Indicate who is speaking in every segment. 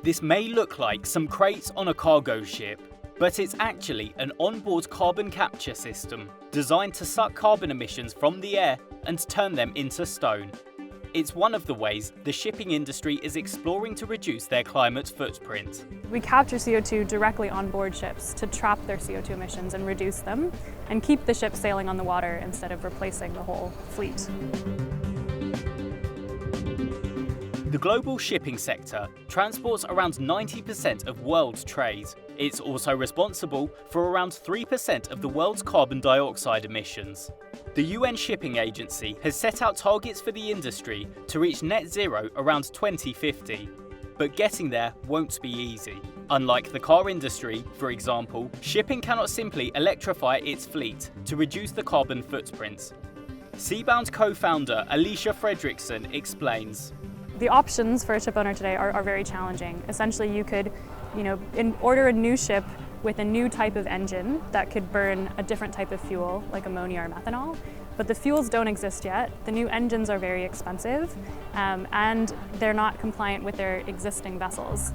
Speaker 1: This may look like some crates on a cargo ship, but it's actually an onboard carbon capture system designed to suck carbon emissions from the air and turn them into stone. It's one of the ways the shipping industry is exploring to reduce their climate footprint.
Speaker 2: We capture CO2 directly on board ships to trap their CO2 emissions and reduce them, and keep the ship sailing on the water instead of replacing the whole fleet.
Speaker 1: The global shipping sector transports around 90% of world trade. It's also responsible for around 3% of the world's carbon dioxide emissions. The UN Shipping Agency has set out targets for the industry to reach net zero around 2050. But getting there won't be easy. Unlike the car industry, for example, shipping cannot simply electrify its fleet to reduce the carbon footprint. Seabound co-founder Alicia Fredrickson explains.
Speaker 2: The options for a ship owner today are very challenging. Essentially, you could, order a new ship with a new type of engine that could burn a different type of fuel, like ammonia or methanol. But the fuels don't exist yet. The new engines are very expensive, and they're not compliant with their existing vessels.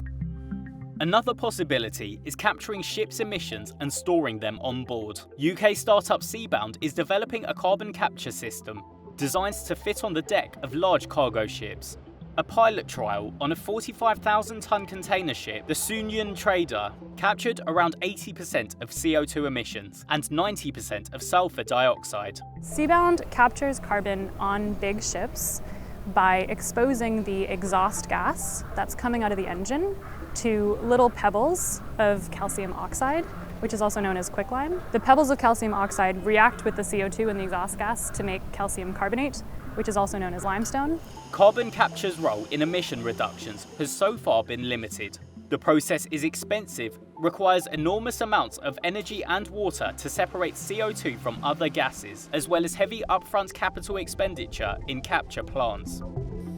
Speaker 1: Another possibility is capturing ships' emissions and storing them on board. UK startup Seabound is developing a carbon capture system designed to fit on the deck of large cargo ships. A pilot trial on a 45,000-ton container ship, the Sunyan Trader, captured around 80% of CO2 emissions and 90% of sulfur dioxide.
Speaker 2: Seabound captures carbon on big ships by exposing the exhaust gas that's coming out of the engine to little pebbles of calcium oxide, which is also known as quicklime. The pebbles of calcium oxide react with the CO2 in the exhaust gas to make calcium carbonate, which is also known as limestone.
Speaker 1: Carbon capture's role in emission reductions has so far been limited. The process is expensive, requires enormous amounts of energy and water to separate CO2 from other gases, as well as heavy upfront capital expenditure in capture plants.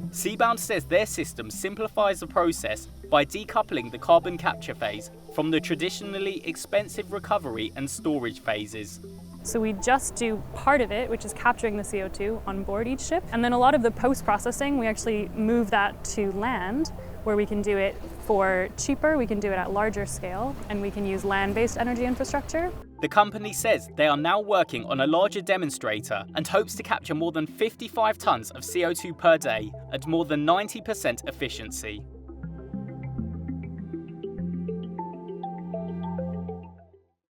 Speaker 1: Seabound says their system simplifies the process by decoupling the carbon capture phase from the traditionally expensive recovery and storage phases.
Speaker 2: So we just do part of it, which is capturing the CO2 on board each ship. And then a lot of the post-processing, we actually move that to land, where we can do it for cheaper, we can do it at larger scale, and we can use land-based energy infrastructure.
Speaker 1: The company says they are now working on a larger demonstrator and hopes to capture more than 55 tons of CO2 per day at more than 90% efficiency.